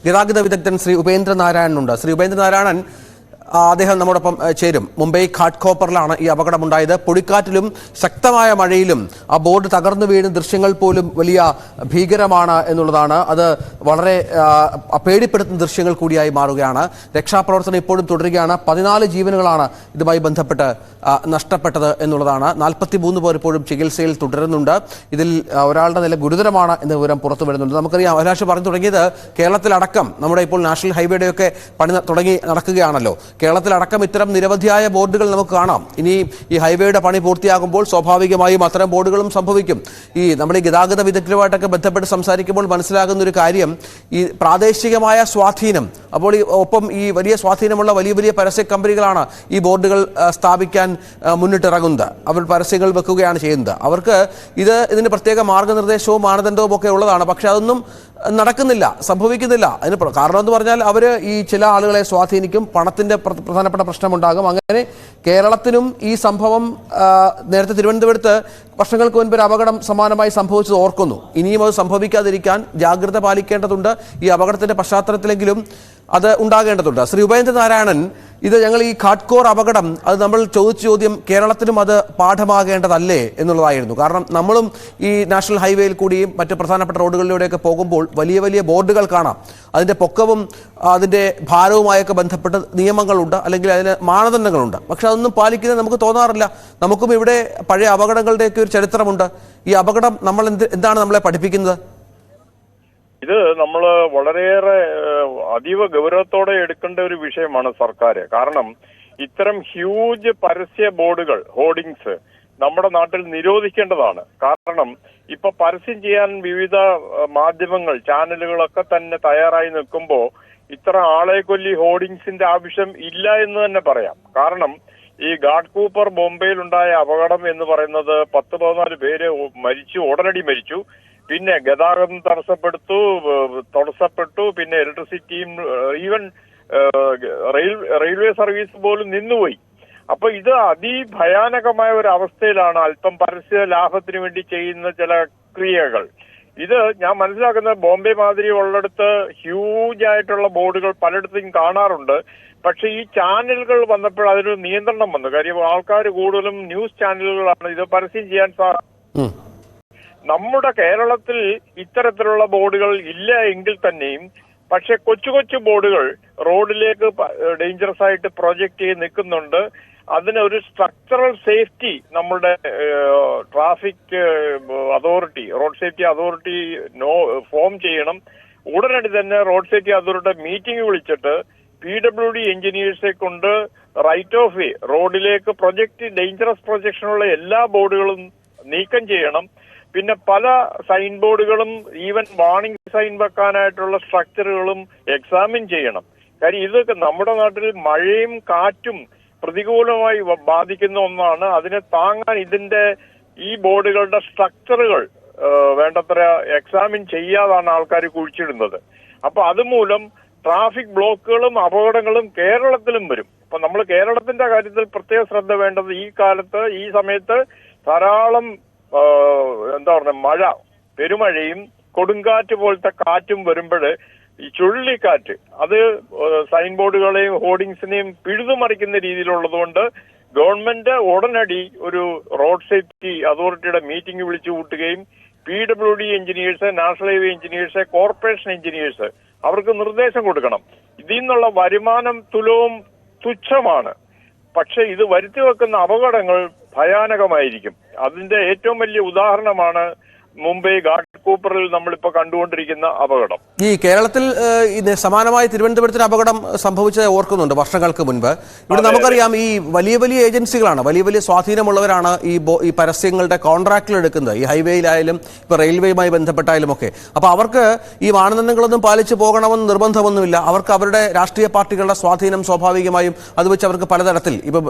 ഗതാഗത വിദഗ്ധൻ ശ്രീ ഉപേന്ദ്ര നാരായണനുണ്ട്. ശ്രീ ഉപേന്ദ്ര നാരായണൻ, അദ്ദേഹം നമ്മോടൊപ്പം ചേരും. മുംബൈ ഘാട്ട്കോപ്പറിലാണ് ഈ അപകടമുണ്ടായത്. പൊടിക്കാറ്റിലും ശക്തമായ മഴയിലും ആ ബോർഡ് തകർന്നു വീഴുന്ന ദൃശ്യങ്ങൾ പോലും വലിയ ഭീകരമാണ് എന്നുള്ളതാണ്. അത് വളരെ പേടിപ്പെടുത്തുന്ന ദൃശ്യങ്ങൾ കൂടിയായി മാറുകയാണ്. രക്ഷാപ്രവർത്തനം ഇപ്പോഴും തുടരുകയാണ്. 14 ജീവനുകളാണ് ഇതുമായി ബന്ധപ്പെട്ട് നഷ്ടപ്പെട്ടത് എന്നുള്ളതാണ്. 43 പേർ ഇപ്പോഴും ചികിത്സയിൽ തുടരുന്നുണ്ട്. ഇതിൽ ഒരാളുടെ നില ഗുരുതരമാണ് എന്ന വിവരം പുറത്തു വരുന്നുണ്ട്. നമുക്കറിയാം, അഭിലാഷ് പറഞ്ഞു തുടങ്ങിയത് കേരളത്തിലടക്കം നമ്മുടെ ഇപ്പോൾ നാഷണൽ ഹൈവേയുടെയൊക്കെ പണി തുടങ്ങി നടക്കുകയാണല്ലോ. കേരളത്തിലടക്കം ഇത്തരം നിരവധിയായ ബോർഡുകൾ നമുക്ക് കാണാം. ഇനി ഈ ഹൈവേയുടെ പണി പൂർത്തിയാകുമ്പോൾ സ്വാഭാവികമായും അത്തരം ബോർഡുകളും സംഭവിക്കും. നമ്മുടെ ഈ ഗതാഗത വിദഗ്ധരുമായിട്ടൊക്കെ ബന്ധപ്പെട്ട് സംസാരിക്കുമ്പോൾ മനസ്സിലാകുന്ന ഒരു കാര്യം, ഈ പ്രാദേശികമായ സ്വാധീനം, അപ്പോൾ ഒപ്പം ഈ വലിയ സ്വാധീനമുള്ള വലിയ വലിയ പരസ്യ കമ്പനികളാണ് ഈ ബോർഡുകൾ സ്ഥാപിക്കാൻ മുന്നിട്ടിറങ്ങുന്നത്. അവർ പരസ്യങ്ങൾ വെക്കുകയാണ് ചെയ്യുന്നത്. അവർക്ക് ഇതിന് പ്രത്യേക മാർഗനിർദ്ദേശവും മാനദണ്ഡവും ഒക്കെ ഉള്ളതാണ്. പക്ഷെ അതൊന്നും നടക്കുന്നില്ല, സംഭവിക്കുന്നില്ല. അതിന് കാരണം എന്ന് പറഞ്ഞാൽ അവർ ഈ ചില ആളുകളെ സ്വാധീനിക്കും, പണത്തിന്റെ പ്രധാനപ്പെട്ട പ്രശ്നമുണ്ടാകും. അങ്ങനെ കേരളത്തിനും ഈ സംഭവം നേരത്തെ തിരുവനന്തപുരത്ത് വർഷങ്ങൾക്ക് മുൻപ് ഒരു അപകടം സമാനമായി സംഭവിച്ചത് ഓർക്കുന്നു. ഇനിയും അത് സംഭവിക്കാതിരിക്കാൻ ജാഗ്രത പാലിക്കേണ്ടതുണ്ട്. ഈ അപകടത്തിന്റെ പശ്ചാത്തലത്തിലെങ്കിലും അത് ഉണ്ടാകേണ്ടതുണ്ട്. ശ്രീ ഉപേന്ദ്ര നാരായണൻ, ഇത് ഞങ്ങൾ ഈ ഘാട്ട്കോർ അപകടം, അത് നമ്മൾ ചോദിച്ച ചോദ്യം കേരളത്തിനും അത് പാഠമാകേണ്ടതല്ലേ എന്നുള്ളതായിരുന്നു. കാരണം നമ്മളും ഈ നാഷണൽ ഹൈവേയിൽ കൂടിയും മറ്റ് പ്രധാനപ്പെട്ട റോഡുകളിലൂടെയൊക്കെ പോകുമ്പോൾ വലിയ വലിയ ബോർഡുകൾ കാണാം. അതിൻ്റെ പൊക്കവും അതിൻ്റെ ഭാരവുമായൊക്കെ ബന്ധപ്പെട്ട് നിയമങ്ങളുണ്ട്, അല്ലെങ്കിൽ അതിന് മാനദണ്ഡങ്ങളുണ്ട്. പക്ഷെ അതൊന്നും പാലിക്കുന്നത് നമുക്ക് തോന്നാറില്ല. നമുക്കും ഇവിടെ പഴയ അപകടങ്ങളുടെയൊക്കെ ഒരു ചരിത്രമുണ്ട്. ഈ അപകടം എന്താണ് നമ്മളെ പഠിപ്പിക്കുന്നത്? ഇത് നമ്മൾ വളരെയേറെ അതീവ ഗൗരവത്തോടെ എടുക്കേണ്ട ഒരു വിഷയമാണ് സർക്കാർ. കാരണം ഇത്തരം ഹ്യൂജ് പരസ്യ ബോർഡുകൾ, ഹോർഡിങ്സ് നമ്മുടെ നാട്ടിൽ നിരോധിക്കേണ്ടതാണ്. കാരണം ഇപ്പൊ പരസ്യം ചെയ്യാൻ വിവിധ മാധ്യമങ്ങൾ, ചാനലുകളൊക്കെ തന്നെ തയ്യാറായി നിൽക്കുമ്പോൾ ഇത്ര ആളെ കൊല്ലി ഹോർഡിങ്സിന്റെ ആവശ്യം ഇല്ല എന്ന് തന്നെ പറയാം. കാരണം ഈ ഘാട്ട്കോപ്പർ ബോംബെയിൽ ഉണ്ടായ അപകടം എന്ന് പറയുന്നത് 10-14 പേര് ഉടനടി മരിച്ചു. പിന്നെ ഗതാഗതം തടസ്സപ്പെട്ടു. പിന്നെ ഇലക്ട്രിസിറ്റിയും ഈവൻ റെയിൽവേ സർവീസ് പോലും നിന്നുപോയി. അപ്പൊ ഇത് അതിഭയാനകമായ ഒരു അവസ്ഥയിലാണ് അല്പം പരസ്യ ലാഭത്തിന് വേണ്ടി ചെയ്യുന്ന ചില ക്രിയകൾ. ഇത് ഞാൻ മനസ്സിലാക്കുന്ന ബോംബെ മാതിരി ഉള്ളിടത്ത് ഹ്യൂജ് ആയിട്ടുള്ള ബോർഡുകൾ പലയിടത്തും കാണാറുണ്ട്. പക്ഷെ ഈ ചാനലുകൾ വന്നപ്പോൾ അതിനൊരു നിയന്ത്രണം വന്നു. കാര്യം ആൾക്കാർ കൂടുതലും ന്യൂസ് ചാനലുകളാണ് ഇത് പരസ്യം ചെയ്യാൻ നമ്മുടെ കേരളത്തിൽ ഇത്തരത്തിലുള്ള ബോർഡുകൾ ഇല്ല എങ്കിൽ തന്നെയും പക്ഷെ കൊച്ചു കൊച്ചു ബോർഡുകൾ റോഡിലേക്ക് ഡേഞ്ചറസ് ആയിട്ട് പ്രൊജക്ട് ചെയ്ത് നിൽക്കുന്നുണ്ട്. അതിനൊരു സ്ട്രക്ചറൽ സേഫ്റ്റി നമ്മുടെ traffic authority, road safety authority form ചെയ്യണം. ഉടനടി തന്നെ റോഡ് സേഫ്റ്റി അതോറിറ്റി മീറ്റിംഗ് വിളിച്ചിട്ട് PWD എഞ്ചിനീയേഴ്സെ കൊണ്ട് റൈറ്റ് ഓഫ് വേ റോഡിലേക്ക് ഡേഞ്ചറസ് പ്രൊജക്ഷനുള്ള എല്ലാ ബോർഡുകളും നീക്കം ചെയ്യണം. പിന്നെ പല സൈൻ ബോർഡുകളും ഈവൻ വാർണിംഗ് സൈൻ വെക്കാനായിട്ടുള്ള സ്ട്രക്ചറുകളും എക്സാമിൻ ചെയ്യണം. കാര്യം ഇതൊക്കെ നമ്മുടെ നാട്ടിൽ മഴയും കാറ്റും പ്രതികൂലമായി ബാധിക്കുന്ന ഒന്നാണ്. അതിനെ താങ്ങാൻ ഈ ബോർഡുകളുടെ സ്ട്രക്ചറുകൾ വേണ്ടത്ര എക്സാമിൻ ചെയ്യാതാണ് ആൾക്കാർ കുഴിച്ചിടുന്നത്. അപ്പൊ അതുമൂലം ട്രാഫിക് ബ്ലോക്കുകളും അപകടങ്ങളും കേരളത്തിലും വരും. അപ്പൊ നമ്മൾ കേരളത്തിന്റെ കാര്യത്തിൽ പ്രത്യേക ശ്രദ്ധ വേണ്ടത് ഈ സമയത്ത് ധാരാളം മഴ, പെരുമഴയും കൊടുങ്കാറ്റ് പോലത്തെ കാറ്റും വരുമ്പോൾ ഈ ചുഴലിക്കാറ്റ് അത് സൈൻ ബോർഡുകളെയും ഹോർഡിങ്സിനെയും പിഴുതുമറിക്കുന്ന രീതിയിലുള്ളത് കൊണ്ട് ഗവൺമെന്റ് ഉടനടി ഒരു റോഡ് സേഫ്റ്റി അതോറിറ്റിയുടെ മീറ്റിംഗ് വിളിച്ചു കൂട്ടുകയും PWD engineers, national highway engineers, corporation engineers അവർക്ക് നിർദ്ദേശം കൊടുക്കണം. ഇതിൽ നിന്നുള്ള വരുമാനം തുച്ഛമാണ്. പക്ഷെ ഇത് വരുത്തി വെക്കുന്ന അപകടങ്ങൾ ഭയാനകമായിരിക്കും. അതിന്റെ ഏറ്റവും വലിയ ഉദാഹരണമാണ് മുംബൈ ഘാട്ട്കോപ്പറിൽ നമ്മളിപ്പോ കണ്ടുകൊണ്ടിരിക്കുന്ന അപകടം. ഈ കേരളത്തിൽ സമാനമായി തിരുവനന്തപുരത്തിന് അപകടം സംഭവിച്ചത് ഓർക്കുന്നുണ്ട് വർഷങ്ങൾക്ക് മുൻപ്. ഇവിടെ നമുക്കറിയാം, ഈ വലിയ വലിയ ഏജൻസികളാണ്, വലിയ വലിയ സ്വാധീനമുള്ളവരാണ് ഈ പരസ്യങ്ങളുടെ കോൺട്രാക്റ്റിൽ എടുക്കുന്നത്. ഈ ഹൈവേയിലായാലും ഇപ്പൊ റെയിൽവേയുമായി ബന്ധപ്പെട്ടായാലും ഒക്കെ. അപ്പൊ അവർക്ക് ഈ മാനദണ്ഡങ്ങളൊന്നും പാലിച്ചു പോകണമെന്ന് നിർബന്ധമൊന്നുമില്ല. അവർക്ക് അവരുടെ രാഷ്ട്രീയ പാർട്ടികളുടെ സ്വാധീനം സ്വാഭാവികമായും അത് വെച്ച് അവർക്ക് പലതരത്തിൽ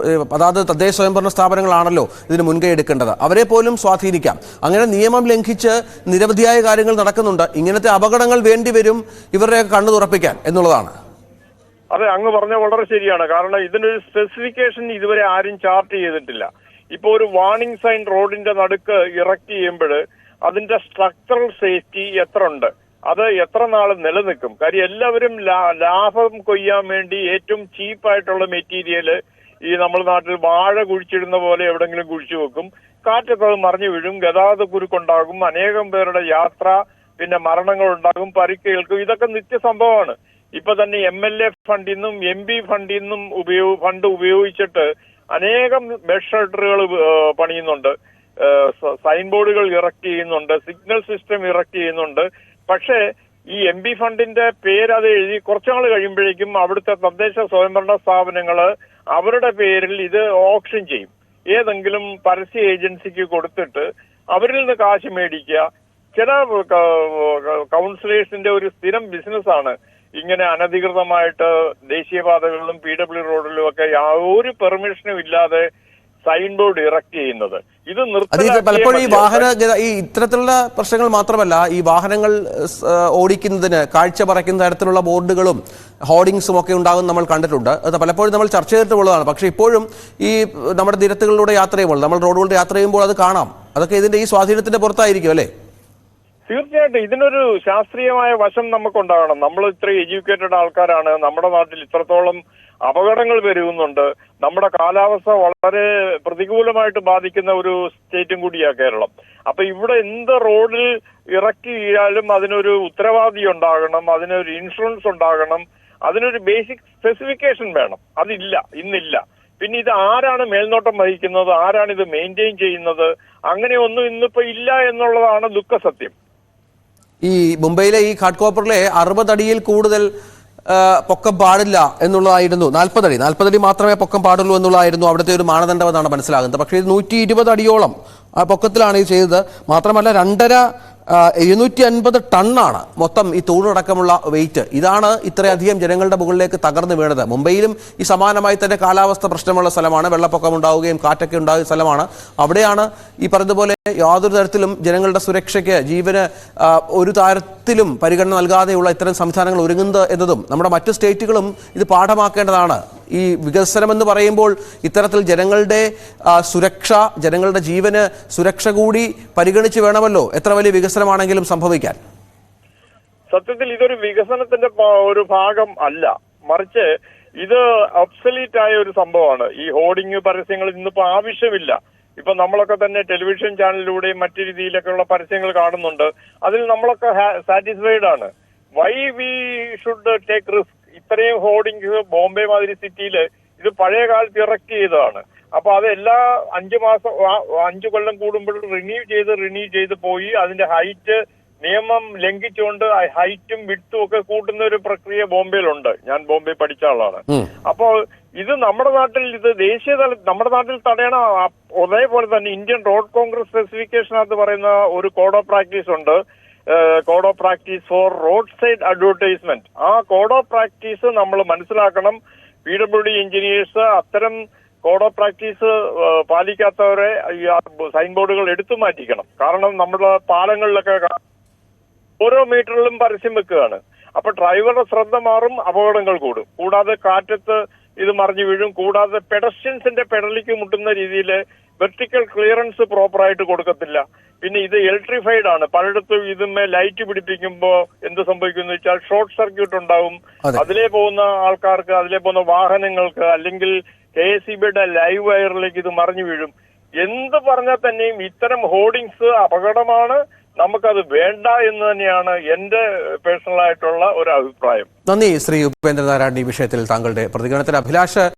അതായത് തദ്ദേശ സ്വയംഭരണ സ്ഥാപനങ്ങളാണല്ലോ ഇതിന് മുൻകൈ എടുക്കേണ്ടത്, അവരെ പോലും സ്വാധീനിക്കാം. അങ്ങനെ നിയമം ലംഘിച്ച് നിരവധിയായ കാര്യങ്ങൾ നടക്കുന്നുണ്ട്. ഇങ്ങനത്തെ അപകടങ്ങൾ വേണ്ടിവരും ഇവരുടെ കണ്ണു തുറപ്പിക്കാൻ എന്നുള്ളതാണ്. അതെ, അങ്ങ് പറഞ്ഞ വളരെ ശരിയാണ്. കാരണം ഇതിനൊരു സ്പെസിഫിക്കേഷൻ ഇതുവരെ ആരും ചാർട്ട് ചെയ്തിട്ടില്ല. ഇപ്പൊ ഒരു വാർണിംഗ് സൈൻ റോഡിന്റെ നടുക്ക് ഇറക്ട് ചെയ്യുമ്പോൾ അതിന്റെ സ്ട്രക്ചറൽ സേഫ്റ്റി എത്ര ഉണ്ട്, അത് എത്ര നാൾ നിലനിൽക്കും? കാര്യം എല്ലാവരും ലാഭം കൊയ്യാൻ വേണ്ടി ഏറ്റവും ചീപ്പായിട്ടുള്ള മെറ്റീരിയല് ഈ നമ്മുടെ നാട്ടിൽ വാഴ കുഴിച്ചിടുന്ന പോലെ എവിടെങ്കിലും കുഴിച്ചു വെക്കും. കാറ്റത്ത് അത് മറിഞ്ഞു വീഴും, ഗതാഗത കുരുക്കുണ്ടാകും, അനേകം പേരുടെ യാത്ര, പിന്നെ മരണങ്ങൾ ഉണ്ടാകും, പരിക്കേൽക്കും. ഇതൊക്കെ നിത്യസംഭവമാണ്. ഇപ്പൊ തന്നെ MLA ഫണ്ടിൽ നിന്നും MP ഫണ്ടിൽ നിന്നും ഫണ്ട് ഉപയോഗിച്ചിട്ട് അനേകം ബെഡ് ഷെൽട്ടറുകൾ പണിയുന്നുണ്ട്, സൈൻ ബോർഡുകൾ ഇറക്ട് ചെയ്യുന്നുണ്ട്, സിഗ്നൽ സിസ്റ്റം ഇറക്ട് ചെയ്യുന്നുണ്ട്. പക്ഷേ ഈ MP ഫണ്ടിന്റെ പേര് അത് എഴുതി കുറച്ചുനാൾ കഴിയുമ്പോഴേക്കും അവിടുത്തെ തദ്ദേശ സ്വയംഭരണ സ്ഥാപനങ്ങള് അവരുടെ പേരിൽ ഇത് ഓപ്ഷൻ ചെയ്യും. ഏതെങ്കിലും പരസ്യ ഏജൻസിക്ക് കൊടുത്തിട്ട് അവരിൽ നിന്ന് കാശ് മേടിക്കുക. ചില കൗൺസിലേഴ്സിന്റെ ഒരു സ്ഥിരം ബിസിനസ്സാണ് ഇങ്ങനെ അനധികൃതമായിട്ട് ദേശീയപാതകളിലും PW റോഡിലും ഒക്കെ ഒരു പെർമിഷനും ഇല്ലാതെ സൈൻ ബോർഡ് ഇറക്ട് ചെയ്യുന്നത്. ഇത് പലപ്പോഴും ഈ ഇത്തരത്തിലുള്ള പ്രശ്നങ്ങൾ മാത്രമല്ല, ഈ വാഹനങ്ങൾ ഓടിക്കുന്നതിന് കാഴ്ച പറയ്ക്കുന്ന തരത്തിലുള്ള ബോർഡുകളും ഹോർഡിങ്സും ഒക്കെ ഉണ്ടാകും നമ്മൾ കണ്ടിട്ടുണ്ട്. അത് പലപ്പോഴും നമ്മൾ ചർച്ച ചെയ്തിട്ടുള്ളതാണ്. പക്ഷേ ഇപ്പോഴും ഈ നമ്മുടെ നിരത്തുകളിലൂടെ യാത്ര ചെയ്യുമ്പോൾ, നമ്മൾ റോഡുകളിലൂടെ യാത്ര ചെയ്യുമ്പോൾ അത് കാണാം. അതൊക്കെ ഇതിന്റെ ഈ സ്വാധീനത്തിന്റെ പുറത്തായിരിക്കും അല്ലേ? തീർച്ചയായിട്ടും ഇതിനൊരു ശാസ്ത്രീയമായ വശം നമുക്കുണ്ടാകണം. നമ്മൾ ഇത്രയും എഡ്യൂക്കേറ്റഡ് ആൾക്കാരാണ്. നമ്മുടെ നാട്ടിൽ ഇത്രത്തോളം അപകടങ്ങൾ പെരുകുന്നുണ്ട്. നമ്മുടെ കാലാവസ്ഥ വളരെ പ്രതികൂലമായിട്ട് ബാധിക്കുന്ന ഒരു സ്റ്റേറ്റും കൂടിയാണ് കേരളം. അപ്പൊ ഇവിടെ എന്ത് റോഡിൽ ഇറക്കി വീഴാലും അതിനൊരു ഉത്തരവാദി ഉണ്ടാകണം, അതിനൊരു ഇൻഷുറൻസ് ഉണ്ടാകണം, അതിനൊരു ബേസിക് സ്പെസിഫിക്കേഷൻ വേണം. അതില്ല, ഇന്നില്ല. പിന്നെ ഇത് ആരാണ് മേൽനോട്ടം വഹിക്കുന്നത്, ആരാണ് ഇത് മെയിൻറ്റെയിൻ ചെയ്യുന്നത്, അങ്ങനെയൊന്നും ഇന്നിപ്പോ ഇല്ല എന്നുള്ളതാണ് ദുഃഖസത്യം. ഈ മുംബൈയിലെ ഈ ഘാട്ട്കോപ്പറിലെ 60 അടിയിൽ കൂടുതൽ പൊക്കം പാടില്ല എന്നുള്ളതായിരുന്നു. 40 അടി മാത്രമേ പൊക്കം പാടുള്ളൂ എന്നുള്ളതായിരുന്നു അവിടുത്തെ ഒരു മാനദണ്ഡം എന്നാണ് മനസ്സിലാകുന്നത്. പക്ഷേ ഇത് 120 അടിയോളം പൊക്കത്തിലാണ് ഇത് ചെയ്തത്. മാത്രമല്ല 250 ടണ്ണാണ് മൊത്തം ഈ തൂണടക്കമുള്ള വെയിറ്റ്. ഇതാണ് ഇത്രയധികം ജനങ്ങളുടെ മുകളിലേക്ക് തകർന്നു വീണത്. മുംബൈയിലും ഈ സമാനമായി തന്നെ കാലാവസ്ഥ പ്രശ്നമുള്ള സ്ഥലമാണ്, വെള്ളപ്പൊക്കം ഉണ്ടാവുകയും കാറ്റൊക്കെ ഉണ്ടാകുന്ന സ്ഥലമാണ്. അവിടെയാണ് ഈ പറഞ്ഞതുപോലെ യാതൊരു തരത്തിലും ജനങ്ങളുടെ സുരക്ഷയ്ക്ക്, ജീവന് ഒരു തരത്തിലും പരിഗണന നൽകാതെയുള്ള ഇത്തരം സംവിധാനങ്ങൾ ഒരുങ്ങുന്നത് എന്നതും നമ്മുടെ മറ്റു സ്റ്റേറ്റുകളും ഇത് പാഠമാക്കേണ്ടതാണ്. ഈ വികസനം എന്ന് പറയുമ്പോൾ ഇത്തരത്തിൽ ജനങ്ങളുടെ സുരക്ഷ, ജനങ്ങളുടെ ജീവന് സുരക്ഷ കൂടി പരിഗണിച്ച് വേണമല്ലോ എത്ര വലിയ വികസനമാണെങ്കിലും സംഭവിക്കാൻ. സത്യത്തിൽ ഇതൊരു വികസനത്തിന്റെ ഒരു ഭാഗം അല്ല, മറിച്ച് ഇത് ഒബ്സലീറ്റ് ആയ ഒരു സംഭവമാണ്. ഈ ഹോർഡിംഗ് പരസ്യങ്ങൾ ഇന്നിപ്പോ ആവശ്യമില്ല. ഇപ്പൊ നമ്മളൊക്കെ തന്നെ ടെലിവിഷൻ ചാനലിലൂടെയും മറ്റു രീതിയിലൊക്കെയുള്ള പരസ്യങ്ങൾ കാണുന്നുണ്ട്. അതിൽ നമ്മളൊക്കെ സാറ്റിസ്ഫൈഡ് ആണ്. Why we should take risk? ഇത്രയും ഹോർഡിംഗ്സ് ബോംബെ മാതിരി സിറ്റിയിൽ ഇത് പഴയ കാലത്ത് ഇറക്ട് ചെയ്തതാണ്. അപ്പൊ അത് എല്ലാ 5 കൊല്ലം കൂടുമ്പോൾ റിന്യൂ ചെയ്ത് പോയി അതിന്റെ ഹൈറ്റ് നിയമം ലംഘിച്ചുകൊണ്ട് ഹൈറ്റും വിഡ്ത്തും ഒക്കെ കൂട്ടുന്ന ഒരു പ്രക്രിയ ബോംബെയിലുണ്ട്. ഞാൻ ബോംബെ പഠിച്ച ആളാണ്. അപ്പോ ഇത് നമ്മുടെ നാട്ടിൽ, ഇത് നമ്മുടെ നാട്ടിൽ തടയണം. അതേപോലെ തന്നെ ഇന്ത്യൻ റോഡ് കോൺഗ്രസ് സ്പെസിഫിക്കേഷനകത്ത് പറയുന്ന ഒരു കോഡ് ഓഫ് പ്രാക്ടീസ് ഉണ്ട്, code of practice for road side advertisement. ആ കോഡ് ഓഫ് പ്രാക്ടീസ് നമ്മൾ മനസ്സിലാക്കണം. PWD എഞ്ചിനീയേഴ്സ് അത്തരം കോഡ് ഓഫ് പ്രാക്ടീസ് പാലിക്കാത്തവരെ സൈൻ ബോർഡുകൾ എടുത്തു മാറ്റിക്കണം. കാരണം നമ്മുടെ പാലങ്ങളിലൊക്കെ ഓരോ മീറ്ററിലും പരസ്യം വെക്കുകയാണ്. അപ്പൊ ഡ്രൈവറുടെ ശ്രദ്ധ മാറും, അപകടങ്ങൾ കൂടും. കൂടാതെ കാറ്റത്ത് ഇത് മറിഞ്ഞു വീഴും. കൂടാതെ പെഡസ്ട്രിയൻസിന്റെ പെഡലിക്ക് മുട്ടുന്ന രീതിയിൽ വെർട്ടിക്കൽ ക്ലിയറൻസ് പ്രോപ്പറായിട്ട് കൊടുക്കത്തില്ല. പിന്നെ ഇത് ഇലക്ട്രിഫൈഡ് ആണ്. പലയിടത്തും ഇതിന്മേൽ ലൈറ്റ് പിടിപ്പിക്കുമ്പോ എന്ത് സംഭവിക്കുന്നു വെച്ചാൽ ഷോർട്ട് സർക്യൂട്ട് ഉണ്ടാവും. അതിലേ പോകുന്ന ആൾക്കാർക്ക്, അതിലേ പോകുന്ന വാഹനങ്ങൾക്ക്, അല്ലെങ്കിൽ KSEBയുടെ ലൈവ് വയറിലേക്ക് ഇത് മറിഞ്ഞു വീഴും. എന്ത് പറഞ്ഞാൽ തന്നെയും ഇത്തരം ഹോർഡിങ്സ് അപകടമാണ്. നമുക്കത് വേണ്ട എന്ന് തന്നെയാണ് എന്റെ പേഴ്സണൽ ആയിട്ടുള്ള ഒരു അഭിപ്രായം. നന്ദി ശ്രീ ഉപേന്ദ്രനാരായണൻ, ഈ വിഷയത്തിൽ താങ്കളുടെ പ്രതികരണത്തിന്. അഭിലാഷ്,